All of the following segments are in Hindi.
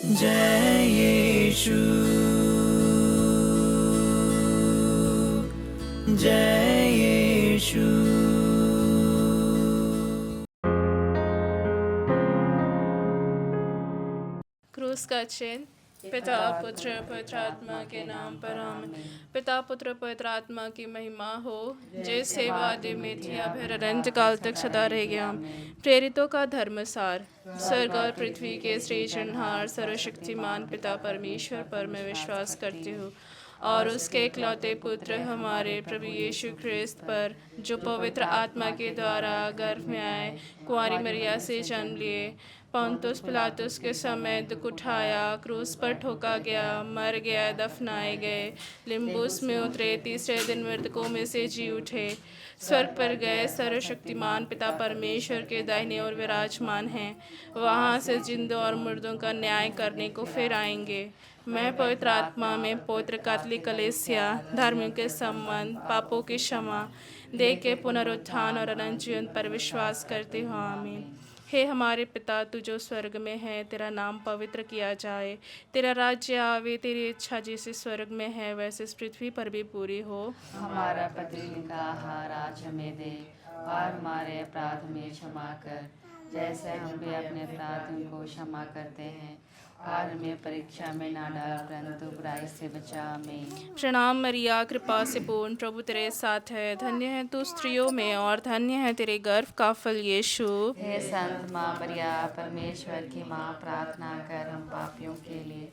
जय यीशु, जय यीशु। क्रूस का चिन्ह। पिता पुत्र पवित्र आत्मा के नाम पर आमीन। पिता पुत्र पवित्र आत्मा की महिमा हो, जैसे वाद्य में थी अब है अनंत काल तक सदा रहेगा। प्रेरितों का धर्मसार। स्वर्ग और पृथ्वी के सृजनहार सर्वशक्तिमान पिता परमेश्वर पर मैं विश्वास करती हूँ और उसके इकलौते पुत्र हमारे प्रभु यीशु ख्रिस्त पर, जो पवित्र आत्मा के द्वारा गर्भ में आए, कुंवारी मरिया से जन्म लिए, पोंतुस पिलातुस के समय दुख उठाया, क्रूस पर ठोका गया, मर गया, दफनाए गए, लिम्बुस में उतरे, तीसरे दिन मृतकों में से जी उठे, स्वर्ग पर गए, सर्वशक्तिमान पिता परमेश्वर के दाहिने ओर विराजमान हैं, वहाँ से जिंदों और मुर्दों का न्याय करने को फिर आएंगे। मैं पवित्र आत्मा में पवित्र कैथोलिक कलीसिया, धार्मिक के संबंध, पापों की क्षमा, देह के पुनरुत्थान और अनंत जीवन पर विश्वास करती हूँ। आमीन। हे हमारे पिता, तू जो स्वर्ग में है, तेरा नाम पवित्र किया जाए, तेरा राज्य आवे, तेरी इच्छा जैसे स्वर्ग में है वैसे इस पृथ्वी पर भी पूरी हो। हमारा प्रतिदिन का आहार आज हमें दे, और हमारे अपराध में क्षमा कर, जैसे हम भी अपने अपराधों को क्षमा करते हैं, और हमें परीक्षा में ना डाल परंतु बुराई से बचा। आमीन। प्रणाम मरिया, कृपा से पूर्ण, प्रभु तेरे साथ है, धन्य है तू स्त्रियों में और धन्य है तेरे गर्भ का फल यीशु। हे संत माँ मरिया, परमेश्वर की माँ, प्रार्थना कर हम पापियों के लिए,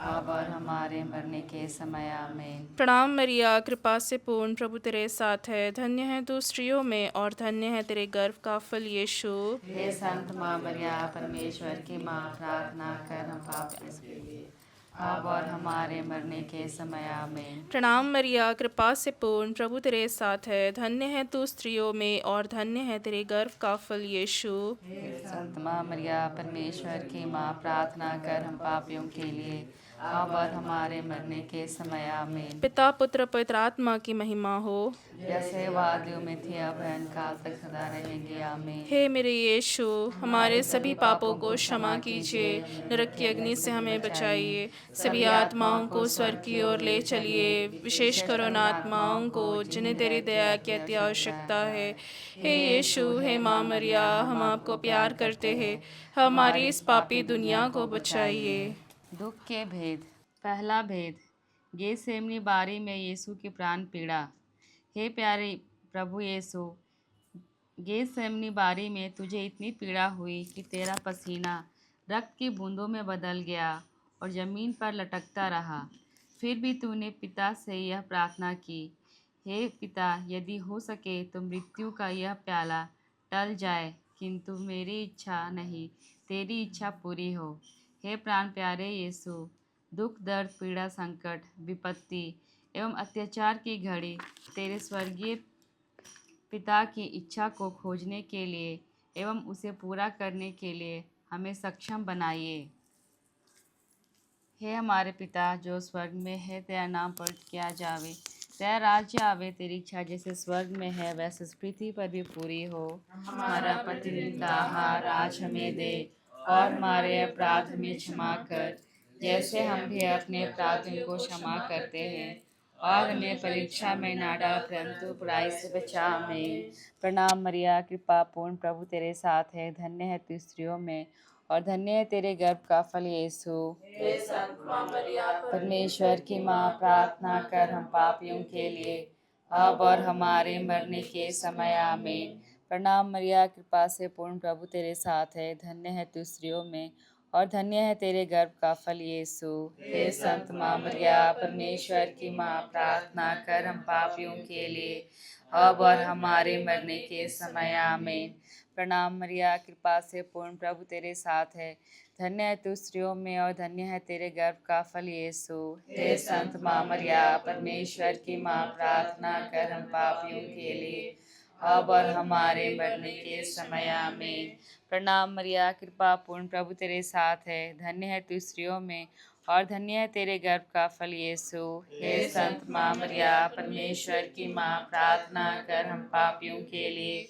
अब और हमारे मरने के समय। आमीन। प्रणाम मरिया, कृपा से पूर्ण, प्रभु तेरे साथ है, धन्य है तू स्त्रियों में और धन्य है तेरे गर्भ का फल यीशु। हे संत माँ मरिया, परमेश्वर की माँ, प्रार्थना कर हम पापियों के लिए, अब और हमारे मरने के समय। आमीन। प्रणाम मरिया, कृपा से पूर्ण, प्रभु तेरे साथ है, धन्य है तू स्त्रियों में और धन्य है तेरे गर्भ का फल यीशु। हे संत माँ मरिया, परमेश्वर की माँ, प्रार्थना कर हम पापियों के लिए, अब और हमारे मरने के समय। आमीन। पिता पुत्र पवित्र आत्मा की महिमा हो, जैसे वादियों में थी अब है काल तक सदा रहेंगे। आमीन। हे मेरे यीशु, हमारे सभी पापों को क्षमा कीजिए, नरक की अग्नि से हमें बचाइए, सभी आत्माओं को स्वर्ग की ओर ले चलिए, विशेषकर उन आत्माओं को जिन्हें तेरी दया की अति आवश्यकता है। हे यीशु, हे माँ मरिया, हम आपको प्यार करते हैं, हमारी इस पापी दुनिया को बचाइए। दुख के भेद। पहला भेद, गेसेमनी बारी में यीशु की प्राण पीड़ा। हे प्यारे प्रभु यीशु, गेसेमनी बारी में तुझे इतनी पीड़ा हुई कि तेरा पसीना रक्त की बूंदों में बदल गया और ज़मीन पर लटकता रहा। फिर भी तूने पिता से यह प्रार्थना की, हे पिता, यदि हो सके तो मृत्यु का यह प्याला टल जाए, किंतु मेरी इच्छा नहीं, तेरी इच्छा पूरी हो। हे प्राण प्यारे यीशु, दुख दर्द पीड़ा संकट विपत्ति एवं अत्याचार की घड़ी तेरे स्वर्गीय पिता की इच्छा को खोजने के लिए एवं उसे पूरा करने के लिए हमें सक्षम बनाइए। हे हमारे पिता जो स्वर्ग में है, तेरा नाम पवित्र किया जावे, तेरा राज्य आवे, तेरी इच्छा जैसे स्वर्ग में है वैसे इस पृथ्वी पर भी पूरी हो। हमारा प्रतिदिन का आहार आज हमें दे, और हमारे अपराध हमें क्षमा कर, जैसे हम भी अपने अपराधियों को क्षमा करते हैं, और हमें परीक्षा में ना डाल परंतु बुराई से बचा। हमें। प्रणाम मरिया, कृपा पूर्ण, प्रभु तेरे साथ है, धन्य है तू स्त्रियों में और धन्य है तेरे गर्भ का फल यीशु। हे संत माँ मरिया, परमेश्वर की माँ, प्रार्थना कर हम पापियों के लिए, अब और हमारे मरने के समय। आमीन। प्रणाम मरिया, कृपा से पूर्ण, प्रभु तेरे साथ है, धन्य है तू स्त्रियों में और धन्य है तेरे गर्भ का फल यीशु। हे संत माँ मरिया, परमेश्वर की माँ, प्रार्थना कर हम पापियों के लिए, अब और हमारे मरने के समय। आमीन। प्रणाम मरिया, कृपा से पूर्ण, प्रभु तेरे साथ है, धन्य है तू स्त्रियों में और धन्य है तेरे गर्भ का फल यीशु। हे संत माँ मरिया, परमेश्वर की माँ, प्रार्थना कर हम पापियों के लिए, अब और हमारे मरने के समय। आमीन। प्रणाम मरिया, कृपा पूर्ण, प्रभु तेरे साथ है, धन्य है तू स्त्रियों में और धन्य है तेरे गर्भ का फल यीशु। हे संत माँ मरिया, परमेश्वर की माँ, प्रार्थना कर हम पापियों के लिए,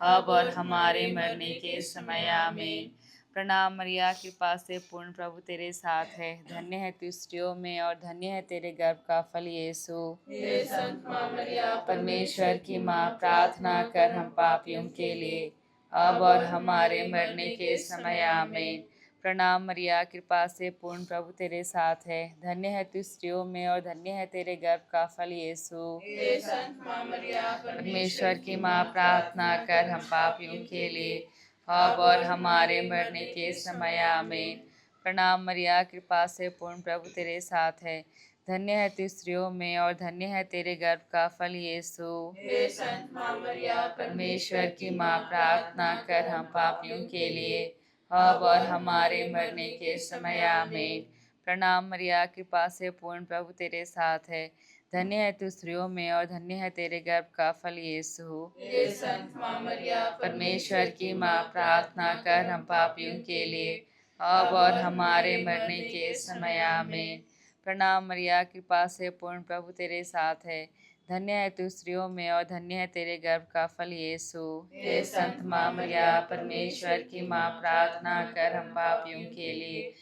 अब और हमारे मरने के समय। आमीन। प्रणाम मरिया, कृपा से पूर्ण, प्रभु तेरे साथ है। धन्य है तू स्त्रियों में और धन्य है तेरे गर्भ का फल यीशु। हे संत माँ मरिया, परमेश्वर की माँ, प्रार्थना कर हम पापियों के लिए, अब और हमारे मरने के समय आमीन। प्रणाम मरिया, कृपा से पूर्ण, प्रभु तेरे साथ है। धन्य है तू स्त्रियों में और धन्य है तेरे गर्भ का फल यीशु। हे संत माँ मरिया, परमेश्वर की माँ, प्रार्थना कर हम पापियों के लिए, अब और हमारे मरने के समय आमीन। प्रणाम मरिया, कृपा से पूर्ण, प्रभु तेरे साथ है। धन्य है तू स्त्रियों में और धन्य है तेरे गर्भ का फल यीशु। हे संत माँ मरिया, परमेश्वर की माँ, प्रार्थना कर हम पापियों के लिए, अब और हमारे मरने के समय आमीन। प्रणाम मरिया, कृपा से पूर्ण, प्रभु तेरे साथ है। धन्य है तू स्त्रियों में और धन्य है तेरे गर्भ का फल यीशु। हे संत माँ मरिया, परमेश्वर की माँ, प्रार्थना कर हम पापियों के लिए, अब और हमारे मरने के समय आमीन। प्रणाम मरिया, कृपा से पूर्ण, प्रभु तेरे साथ है। धन्य है तू स्त्रियों में और धन्य है तेरे गर्भ का फल यीशु। हे संत माँ मरिया, परमेश्वर की माँ, प्रार्थना कर हम पापियों के लिए,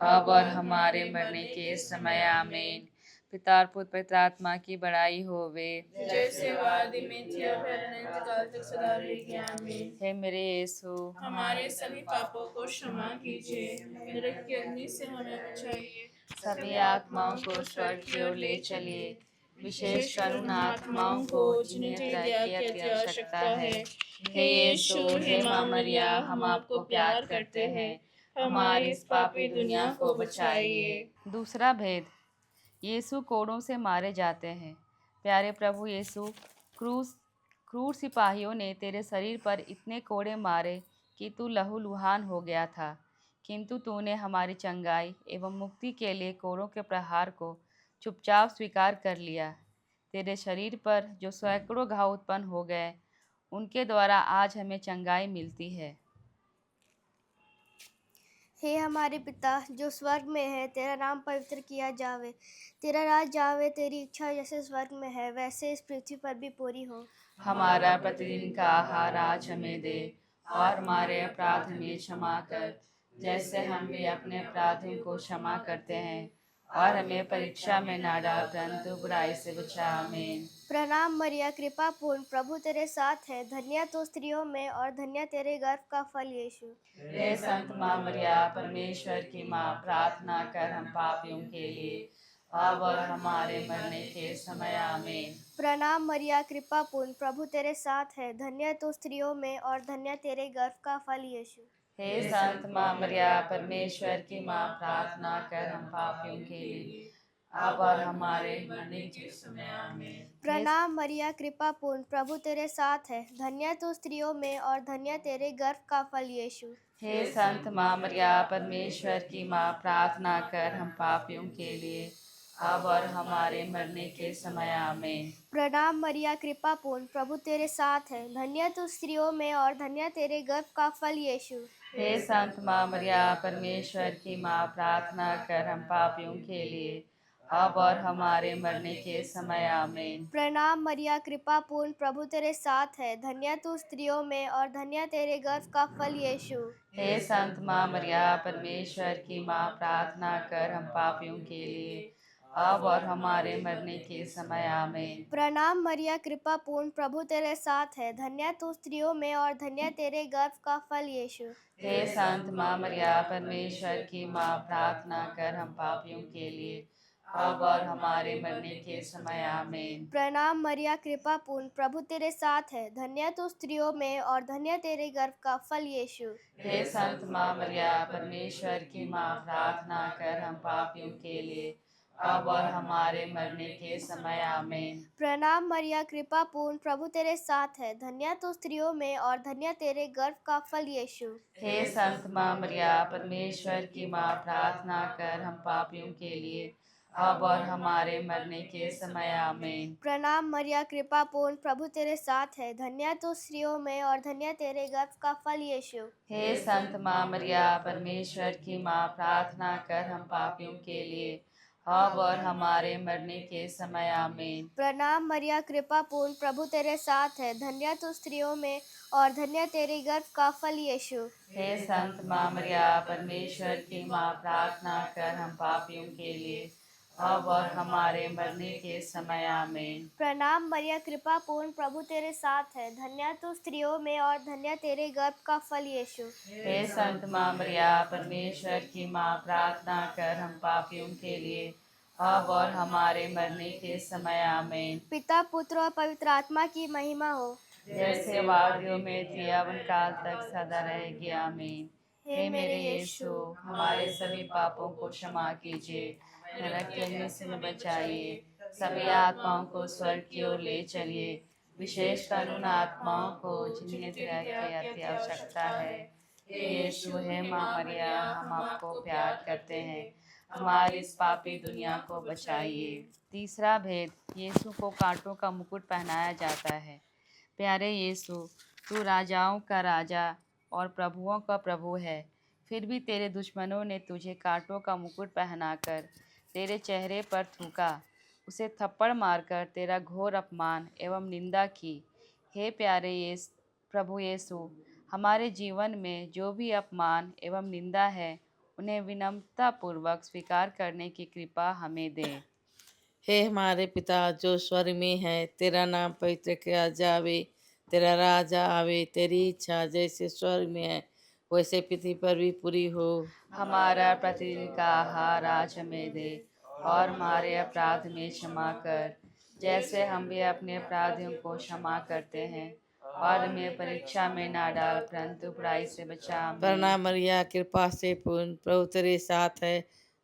अब और हमारे मरने के समय आमीन। पिता और पुत्र पवित्र आत्मा की बड़ाई होवे। जैसे वादी में थी अब है अनंत काल तक सदा रहेगी आमीन। हे मेरे यीशु, हमारे सभी पापों को क्षमा कीजिए, नरक की अग्नि से हमें बचाइए, सभी आत्माओं को स्वर्ग की ओर ले चलिए, विशेषकर उन आत्माओं को जिन्हें दया की अति आवश्यकता है। हे यीशु, हे माँ मरिया, हम आपको प्यार करते हैं, हमारी इस पापी दुनिया को बचाइए। दूसरा भेद, यीशु कोड़ों से मारे जाते हैं। प्यारे प्रभु यीशु, क्रूर सिपाहियों ने तेरे शरीर पर इतने कोड़े मारे कि तू लहूलुहान हो गया था, किंतु तूने हमारी चंगाई एवं मुक्ति के लिए कोड़ों के प्रहार को चुपचाप स्वीकार कर लिया। तेरे शरीर पर जो सैकड़ों घाव उत्पन्न हो गए, उनके द्वारा आज हमें चंगाई मिलती है। हे हमारे पिता जो स्वर्ग में है, तेरा नाम पवित्र किया जावे, तेरा राज जावे, तेरी इच्छा जैसे स्वर्ग में है वैसे इस पृथ्वी पर भी पूरी हो। हमारा प्रतिदिन का आहार आज हमें दे, और हमारे अपराध हमें क्षमा कर, जैसे हम भी अपने अपराधियों को क्षमा करते हैं, और हमें परीक्षा में ना डाल, परंतु बुराई से बचा। आमीन। प्रणाम मरिया, कृपा पूर्ण, प्रभु तेरे साथ है। धन्य तो स्त्रियों में और धन्य तेरे गर्भ का फल यीशु। हे संत माँ मरिया, परमेश्वर की माँ, प्रार्थना कर हम पापियों के लिए, अब और हमारे मरने के समय। आमीन। प्रणाम मरिया, कृपा पूर्ण, प्रभु तेरे साथ है। धन्य तो स्त्रियों में और धन्य तेरे गर्भ का फल यीशु। हे संत माँ मरिया, परमेश्वर की माँ, प्रार्थना कर हम पापियों के लिए, अब और हमारे मरने के समय। आमीन। प्रणाम मरिया, कृपा पूर्ण, प्रभु तेरे साथ है। धन्य तो स्त्रियों में और धन्य तेरे गर्भ का फल यीशु। हे संत माँ मरिया, परमेश्वर की माँ, प्रार्थना कर हम पापियों के लिए, अब और हमारे मरने के समय। आमीन। प्रणाम मरिया, कृपा पूर्ण, प्रभु तेरे साथ है। धन्य तो स्त्रियों में और धन्य तेरे गर्भ का फल यीशु। हे संत माँ मरिया, परमेश्वर की माँ, प्रार्थना कर हम पापियों के लिए, अब और हमारे मरने के समय। आमीन। प्रणाम मरिया, कृपा पूर्ण, प्रभु तेरे साथ है। धन्य तो स्त्रियों में और धन्य तेरे गर्भ का फल यीशु। हे संत माँ मरिया, परमेश्वर की माँ, प्रार्थना कर हम पापियों के लिए, अब और हमारे मरने के समय। आमीन। प्रणाम मरिया, कृपा पूर्ण, प्रभु तेरे साथ है। धन्य तो स्त्रियों में और धन्य तेरे गर्भ का फल यीशु। हे संत माँ मरिया, परमेश्वर की माँ, प्रार्थना कर हम पापियों के लिए, अब और हमारे मरने के समय। आमीन। प्रणाम मरिया, कृपा पूर्ण, प्रभु तेरे साथ है। धन्य तो स्त्रियों में और धन्य तेरे गर्भ का फल यीशु। हे संत माँ मरिया, परमेश्वर की माँ, प्रार्थना कर हम पापियों के लिए, अब और हमारे मरने के समय। आमीन। प्रणाम मरिया, कृपा पूर्ण, प्रभु तेरे साथ है। धन्य तो स्त्रियों में और धन्य तेरे गर्भ का फल यीशु। हे संत माँ मरिया, परमेश्वर की माँ, प्रार्थना कर हम पापियों के लिए, अब और हमारे मरने के समय। आमीन। प्रणाम मरिया, कृपा पूर्ण, प्रभु तेरे साथ है। धन्य तो स्त्रियों में और धन्य तेरे गर्भ का फल यीशु। हे संत माँ मरिया, परमेश्वर की माँ, प्रार्थना कर हम पापियों के लिए, अब और हमारे मरने के समय आमीन। प्रणाम मरिया, कृपा पूर्ण, प्रभु तेरे साथ है। धन्य तू स्त्रियों में और धन्य तेरे गर्भ का फल यीशु। हे संत माँ मरिया, परमेश्वर की माँ, प्रार्थना कर हम पापियों के लिए, अब और हमारे मरने के समय आमीन। प्रणाम मरिया, कृपा पूर्ण, प्रभु तेरे साथ है। धन्य तू स्त्रियों में और धन्य तेरे गर्भ का फल यीशु। हे संत माँ मरिया, परमेश्वर की माँ, प्रार्थना कर हम पापियों के लिए, अब और हमारे मरने के समय आमीन। पिता, पुत्र और पवित्र आत्मा की महिमा हो, जैसे वादियों में थी अब काल तक सदा रहेगी आमीन। हे मेरे यीशु, हमारे सभी पापों को क्षमा कीजिए, नरक के अग्नि से हमें बचाइए, सभी आत्माओं को स्वर्ग की ओर ले चलिए, विशेषकर उन आत्माओं को जिन्हें दया की अति आवश्यकता है। हे यीशु, हे माँ मरिया, हम आपको प्यार करते हैं, हमारी इस पापी दुनिया को बचाइए। तीसरा भेद, यीशु को कांटों का मुकुट पहनाया जाता है। प्यारे यीशु, तू राजाओं का राजा और प्रभुओं का प्रभु है, फिर भी तेरे दुश्मनों ने तुझे कांटों का मुकुट पहनाकर तेरे चेहरे पर थूका, उसे थप्पड़ मारकर तेरा घोर अपमान एवं निंदा की। हे प्यारे प्रभु यीशु, हमारे जीवन में जो भी अपमान एवं निंदा है, उन्हें विनम्रतापूर्वक स्वीकार करने की कृपा हमें दे। हे हमारे पिता जो स्वर्ग में है, तेरा नाम पवित्र किया जावे, तेरा राजा आवे, तेरी इच्छा जैसे स्वर्ग में है वैसे पृथ्वी पर भी पूरी हो। हमारा प्रतिदिन का आहार आज हमें दे, और हमारे अपराध में क्षमा कर, जैसे हम भी अपने अपराधियों को क्षमा करते हैं, और हमें परीक्षा में ना डाल, परंतु बुराई से बचा। आमीन। प्रणाम मरिया, कृपा से पूर्ण, प्रभु तेरे साथ है।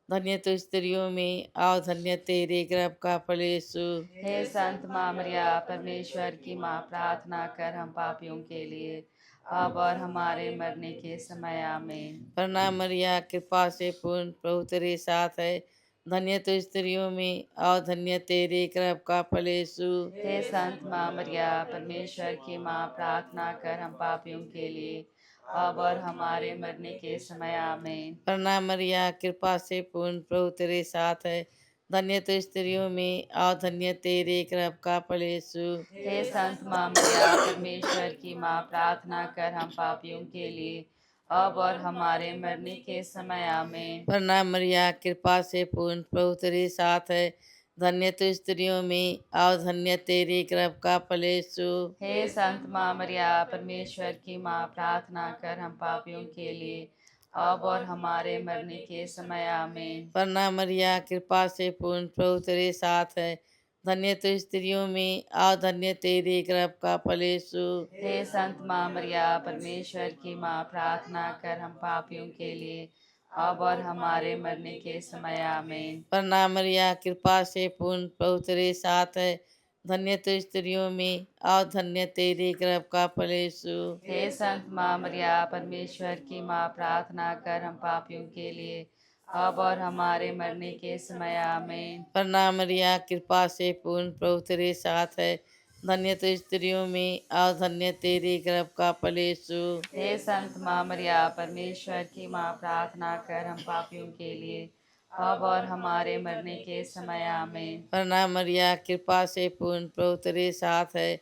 धन्य तो स्त्रियों में और धन्य तेरे गर्भ का फल यीशु। हे संत माँ मरिया, परमेश्वर की माँ, प्रार्थना कर हम पापियों के लिए, अब और हमारे मरने के समय आमीन। प्रणाम मरिया, कृपा से पूर्ण, प्रभु तेरे साथ है। धन्य तो स्त्रियों में और धन्य तेरे गर्भ का फल यीशु। हे संत माँ मरिया, परमेश्वर की माँ, प्रार्थना कर हम पापियों के लिए, अब और हमारे मरने के समय आमीन। प्रणाम मरिया, कृपा से पूर्ण, प्रभु तेरे साथ है। धन्य तो स्त्रियों में और धन्य तेरे गर्भ का फल यीशु। हे संत माँ मरिया, परमेश्वर की माँ, प्रार्थना कर हम पापियों के लिए, अब और हमारे मरने के समय आमीन। प्रणाम मरिया, कृपा से पूर्ण, प्रभु तेरे साथ है। धन्य तो स्त्रियों में और धन्य तेरे गर्भ का फल यीशु। हे संत माँ मरिया, परमेश्वर की माँ, प्रार्थना कर हम पापियों के लिए, अब और हमारे मरने के समय आमीन। प्रणाम मरिया, कृपा से पूर्ण, प्रभु तेरे साथ है। धन्य तो स्त्रियों में और धन्य तेरे गर्भ का फल यीशु। हे संत माँ मरिया, परमेश्वर की माँ, प्रार्थना कर हम पापियों के लिए, अब और हमारे मरने के समय आमीन। प्रणाम मरिया, कृपा से पूर्ण, प्रभु तेरे साथ है। धन्य तो स्त्रियों में और धन्य तेरे गर्भ का फल यीशु। हे संत माँ मरिया, परमेश्वर की माँ, प्रार्थना कर हम पापियों के लिए, अब और हमारे मरने के समय आमीन। प्रणाम मरिया, कृपा से पूर्ण, प्रभु तेरे साथ है। धन्य तो स्त्रियों में और धन्य तेरे गर्भ का फल यीशु। हे संत माँ मरिया, परमेश्वर की माँ, प्रार्थना कर हम पापियों के लिए, अब और हमारे मरने के समय आमीन। प्रणाम मरिया, कृपा से पूर्ण, प्रभु तेरे साथ है।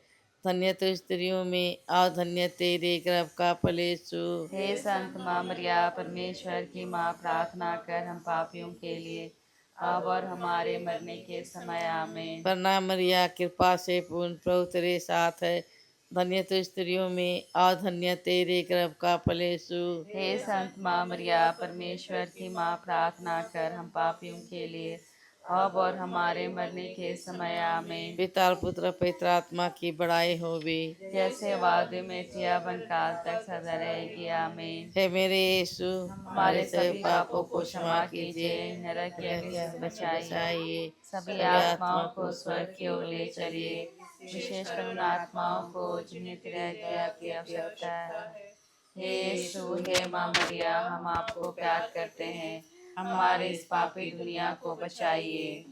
धन्य तो स्त्रियों में और धन्य तेरे गर्भ का फल यीशु। हे संत माँ मरिया, परमेश्वर की माँ, प्रार्थना कर हम पापियों के लिए, अब और हमारे मरने के समय आमीन। प्रणाम मरिया, कृपा से पूर्ण, प्रभु तेरे साथ है। धन्य तो स्त्रियों में और धन्य तेरे गर्भ का फल यीशु। हे संत माँ मरिया, परमेश्वर की माँ, प्रार्थना कर हम पापियों के लिए, अब और हमारे मरने के समय आमीन। पिता और पुत्र पवित्र आत्मा की बड़ाई होवे, जैसे वादे में थी अब काल तक सदा रहेगी आमीन। हे मेरे यीशु, हमारे सभी पापों को क्षमा कीजिए, नरक के अग्नि से बचाइए, सभी आत्माओं को स्वर्ग की ओर ले चलिए, विशेषकर उन आत्माओं को जिन्हें तेरी दया की आवश्यकता है। हे यीशु, हे माँ मरिया, हम आपको प्यार करते हैं, हमारे इस पापी दुनिया को बचाइए।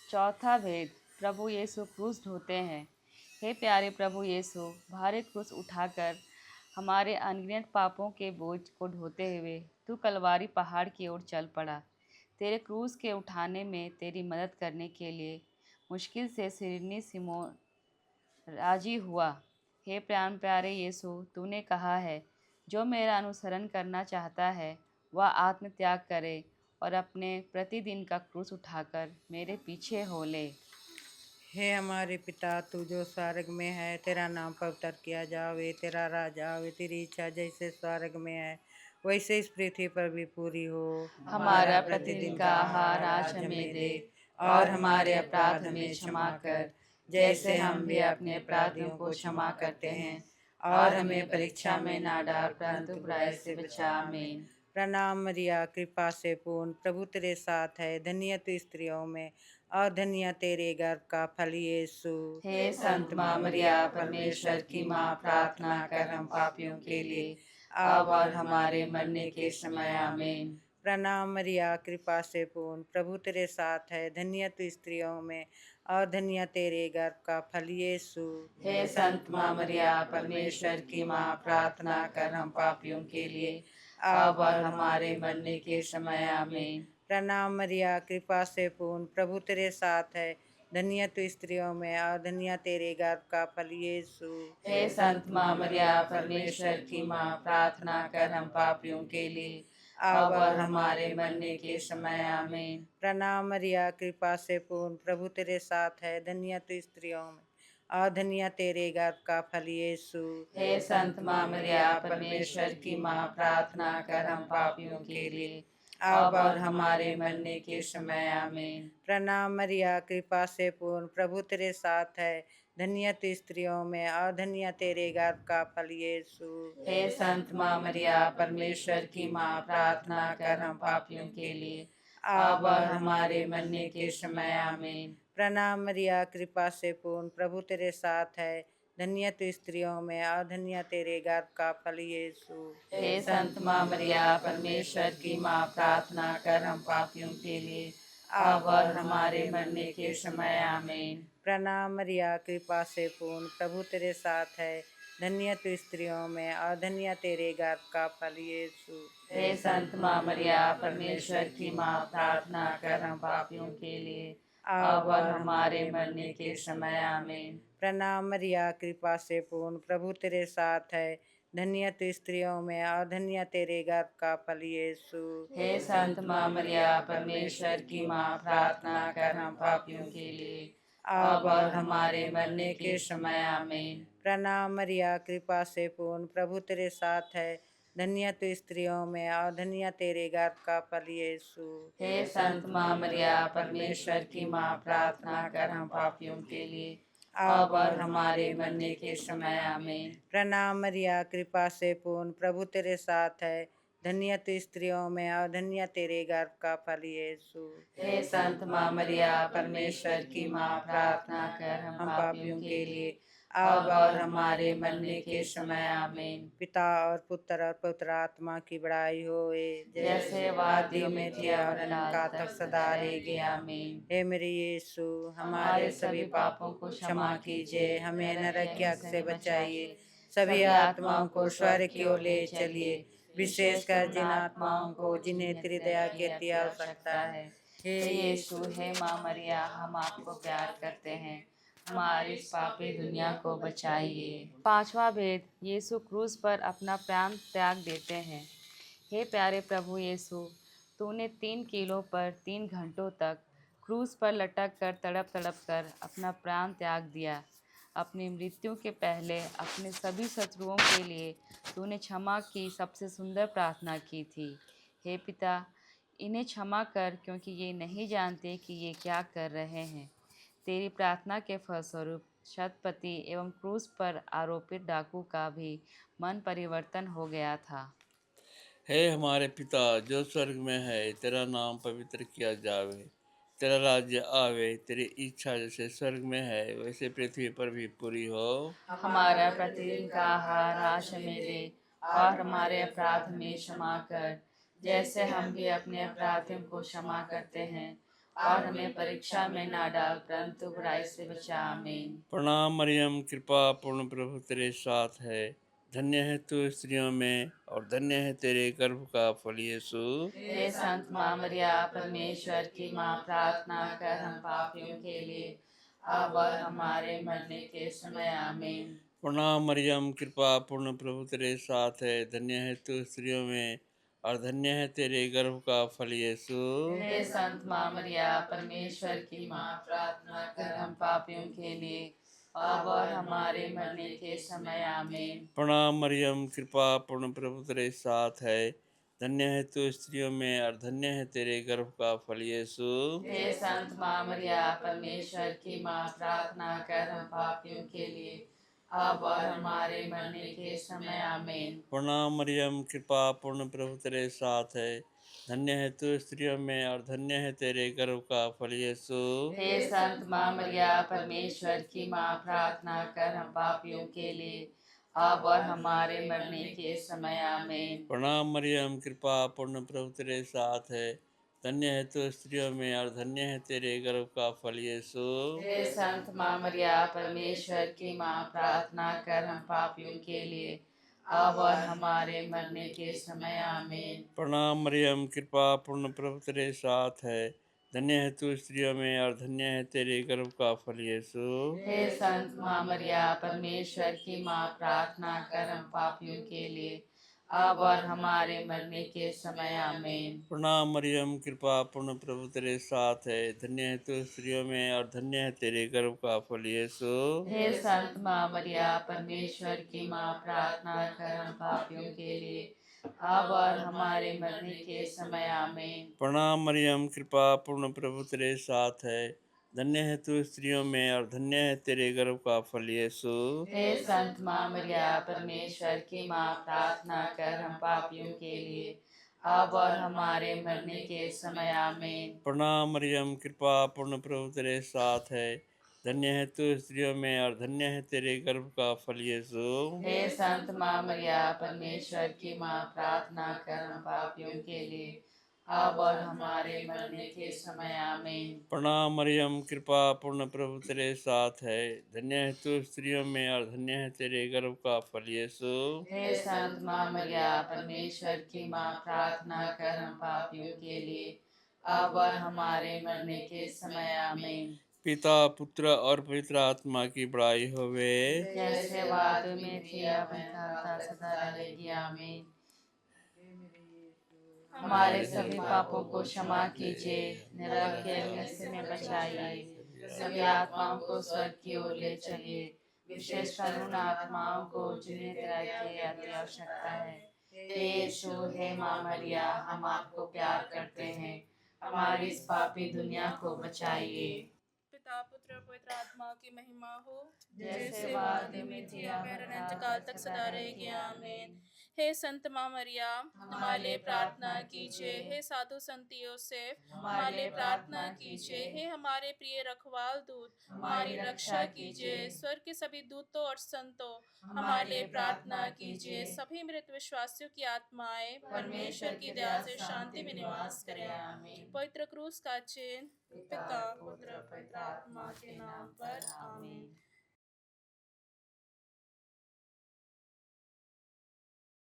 चौथा भेद, प्रभु यीशु क्रूस ढोते हैं। हे प्यारे प्रभु यीशु, भारी क्रूस उठाकर हमारे अनगिनत पापों के बोझ को ढोते हुए तू कलवारी पहाड़ की ओर चल पड़ा। तेरे क्रूस के उठाने में तेरी मदद करने के लिए मुश्किल से सिरनी सिमोन राजी हुआ। हे प्राण प्यारे यीशु, तूने कहा है, जो मेरा अनुसरण करना चाहता है वह आत्मत्याग करे और अपने प्रतिदिन का क्रूस उठाकर मेरे पीछे हो ले। हे हमारे पिता, तू जो स्वर्ग में है, तेरा नाम पवित्र किया जावे, तेरा राज आवे, तेरी इच्छा जैसे स्वर्ग में है वैसे इस पृथ्वी पर भी पूरी हो। हमारा प्रतिदिन का आहार आज हमें दे, और हमारे अपराध हमें क्षमा कर, जैसे हम भी अपने अपराधियों को क्षमा करते हैं, और हमें परीक्षा में ना डाल परंतु बुराई से बचा। आमीन। प्रणाम मरिया, कृपा से पूर्ण, प्रभु तेरे साथ है, धन्य तू स्त्रियों में और धन्य तेरे गर्भ का फल यीशु। हे संत माँ मरिया, परमेश्वर की माँ, प्रार्थना कर हम पापियों के लिए अब और हमारे मरने के समय। आमीन। प्रणाम मरिया, कृपा से पूर्ण, प्रभु तेरे साथ है, धन्य तू स्त्रियों में और धन्य तेरे गर्भ का फल यीशु। हे संत माँ मरिया, परमेश्वर की माँ, प्रार्थना कर हम पापियों के लिए अब और हमारे मरने के समय। आमीन। प्रणाम मरिया, कृपा से पूर्ण, प्रभु तेरे साथ है, धन्य तू स्त्रियों में और धन्य तेरे गर्भ का फल यीशु। हे संत माँ मरिया, परमेश्वर की माँ, प्रार्थना कर हम पापियों के लिए अब और हमारे मरने के समय। आमीन। प्रणाम मरिया, कृपा से पूर्ण, प्रभु तेरे साथ है, धन्य तू स्त्रियों में और धन्य तेरे गर्भ का फल यीशु। हे संत माँ मरिया, परमेश्वर की माँ, प्रार्थना कर हम पापियों के लिए अब और हमारे मरने के समय। आमीन। प्रणाम मरिया, कृपा से पूर्ण, प्रभु तेरे साथ है, धन्य तू स्त्रियों में और धन्य तेरे गर्भ का फल यीशु। हे संत माँ मरिया, परमेश्वर की माँ, प्रार्थना कर हम पापियों के लिए अब और हमारे मरने के समय। आमीन। प्रणाम मरिया, कृपा से पूर्ण, प्रभु तेरे साथ है, धन्य तू स्त्रियों में और धन्य तेरे गर्भ का फल यीशु। हे संत माँ मरिया, परमेश्वर की माँ, प्रार्थना कर हम पापियों के लिए अब और हमारे मरने के समय। आमीन। प्रणाम मरिया, कृपा से पूर्ण, प्रभु तेरे साथ है, धन्य तू स्त्रियों में और धन्य तेरे गर्भ का फल यीशु। हे संत माँ मरिया, परमेश्वर की माँ, प्रार्थना कर हम पापियों के लिए अब और हमारे मरने के समय। आमीन। प्रणाम मरिया, कृपा से पूर्ण, प्रभु तेरे साथ है, धन्य तू स्त्रियों में और धन्य तेरे गर्भ का फल यीशु। हे संत माँ मरिया, परमेश्वर की माँ, प्रार्थना कर हम पापियों के लिए अब और हमारे मरने के समय। आमीन। प्रणाम मरिया, कृपा से पूर्ण, प्रभु तेरे साथ है, धन्य तू स्त्रियों में और धन्य तेरे गर्भ का फल यीशु। हे संत माँ मरिया, परमेश्वर की माँ, प्रार्थना कर हम पापियों के लिए अब और हमारे मरने के समय। आमीन। प्रणाम मरिया, कृपा से पूर्ण, प्रभु तेरे साथ है, धन्य तू स्त्रियों में और धन्य तेरे गर्भ का फल यीशु। हे संत माँ मरिया, परमेश्वर की माँ, प्रार्थना कर हम पापियों के लिए अब और हमारे मरने के समय। आमीन। पिता और पुत्र और पवित्र आत्मा की बड़ाई होए, जैसे वादियों में थी और अनंत तक सदा रहेगी। आमीन। हे मेरे यीशु, हमारे सभी पापों को क्षमा कीजिए, हमें नरक की आग से बचाइए, सभी आत्माओं को स्वर्ग की ओर ले चलिए, विशेषकर जिन आत्माओं को जिन्हें तेरी दया की अति आवश्यकता है। हे यीशु, हे माँ मरिया, हम आपको प्यार करते हैं, हमारी इस पापी दुनिया को बचाइए। पांचवा भेद, यीशु क्रूस पर अपना प्राण त्याग देते हैं। हे प्यारे प्रभु यीशु, तूने 3 किलो पर 3 घंटों तक क्रूस पर लटक कर तड़प तड़प कर अपना प्राण त्याग दिया। अपनी मृत्यु के पहले अपने सभी शत्रुओं के लिए तूने क्षमा की सबसे सुंदर प्रार्थना की थी। हे पिता, इन्हें क्षमा कर, क्योंकि ये नहीं जानते कि ये क्या कर रहे हैं। तेरी प्रार्थना के फलस्वरूप शतपति एवं क्रूस पर आरोपित डाकू का भी मन परिवर्तन हो गया था। हे हमारे पिता जो स्वर्ग में है, तेरा नाम पवित्र किया जावे, तेरा राज्य आवे, तेरी इच्छा जैसे स्वर्ग में है वैसे पृथ्वी पर भी पूरी हो। हमारा प्रतिदिन का आहार आज हमें दे, और हमारे अपराध हमें क्षमा कर, जैसे हम भी अपने अपराधियों को क्षमा करते हैं, और हमें परीक्षा में ना डाल परंतु बुराई से बचा। आमीन। प्रणाम मरियम, कृपा पूर्ण, प्रभु तेरे साथ है, धन्य है तू स्त्रियों में और धन्य है तेरे गर्भ का फल यीशु। हे संत माँ मरिया, परमेश्वर की माँ, प्रार्थना कर हम पापियों के लिए, अब और हमारे मरने के समय, आमीन। प्रणाम मरियम, कृपा पूर्ण, प्रभु तेरे साथ है, धन्य है तू स्त्रियों में और धन्य है तेरे गर्भ का फल यीशु। हे संत माँ मरिया, परमेश्वर की माँ, प्रार्थना कर हम पापियों के लिए, अब और हमारे मरने के समय, आमीन। प्रणाम मरियम, कृपा पूर्ण, प्रभु तेरे साथ है, धन्य है तू स्त्रियों में और धन्य है तेरे गर्भ का फल यीशु। हे संत माँ मरिया, परमेश्वर की माँ, प्रार्थना कर हम पापियों के लिए, अब और हमारे मरने के समय, आमीन। प्रणाम मरियम, कृपा पूर्ण, प्रभु तेरे साथ है, धन्य है तू स्त्रियों में और धन्य है तेरे गर्भ का फल यीशु। हे संत माँ मरिया, परमेश्वर की माँ, प्रार्थना कर हम पापियों के लिए, अब और हमारे मरने के समय, आमीन। प्रणाम मरियम, कृपा पूर्ण, प्रभु तेरे साथ है, धन्य है तू स्त्रियों में और धन्य है तेरे गर्भ का फल यीशु। हे संत माँ मरिया, परमेश्वर की माँ, प्रार्थना कर हम पापियों के लिए, अब और हमारे मरने के समय, आमीन। प्रणाम मरियम, कृपा पूर्ण, प्रभु तेरे साथ है, धन्य है तू स्त्रियों में और धन्य है तेरे गर्भ का फल यीशु। हे संत माँ मरिया, परमेश्वर की माँ, प्रार्थना कर हम पापियों के लिए, अब और हमारे मरने के समय, आमीन। प्रणाम मरियम, कृपा पूर्ण, प्रभु तेरे साथ है, धन्य है तू स्त्रियों में और धन्य है तेरे गर्भ का फल यीशु। हे संत माँ मरिया, परमेश्वर की माँ, प्रार्थना कर हम पापियों के लिए, अब और हमारे मरने के समय, आमीन। प्रणाम मरियम, कृपा पूर्ण, प्रभु तेरे साथ है, धन्य है तू स्त्रियों में और धन्य है तेरे गर्भ का फल यीशु। हे संत माँ मरिया, परमेश्वर की माँ, प्रार्थना कर हम पापियों के लिए, अब और हमारे मरने के समय, आमीन। प्रणाम मरियम, कृपा पूर्ण, प्रभु तेरे साथ है, धन्य है तू स्त्रियों में और धन्य है तेरे गर्भ का फल यीशु। हे संत माँ मरिया, परमेश्वर की माँ, प्रार्थना कर हम पापियों के लिए, अब और हमारे मरने के समय, आमीन। प्रणाम मरियम, कृपा पूर्ण, प्रभु तेरे साथ है, धन्य है तू स्त्रियों में और धन्य है तेरे गर्भ का फल यीशु। हे संत माँ मरिया, परमेश्वर की माँ, प्रार्थना कर हम पापियों के लिए, अब और हमारे मरने के समय, आमीन। पिता, पुत्र और पवित्र आत्मा की बड़ाई होवे। जैसे वाद में थी, अब था, सदा रहेगी, आमीन। हमारे सभी पापों को क्षमा कीजिए, नरक के अग्नि से में बचाइए, सभी आत्माओं को स्वर्ग की ओर ले चलिए, विशेषकर उन आत्माओं को जिन्हें तरह की अति आवश्यकता है। हे यीशु, हे माँ मरिया, हम आपको प्यार करते हैं, हमारी इस पापी दुनिया को बचाइए। पिता पुत्र पवित्र आत्मा की महिमा हो, जैसे वादे में थी, अब अनंत काल तक सदा रहेगी, आमीन। हे संत माँ मरिया, हमारे लिए प्रार्थना कीजिए। हे साधु संत योसेफ, हमारे लिए प्रार्थना कीजिए। हे हमारे प्रिय रखवाल दूत, हमारी रक्षा कीजिए। स्वर्ग के सभी दूतों और संतों, हमारे लिए प्रार्थना कीजिए। सभी मृत विश्वासियों की आत्माएं परमेश्वर की दया से शांति में निवास करें, आमीन। पवित्र क्रूस का चिन्ह पिता पुत्र पवित्र आत्मा के नाम पर,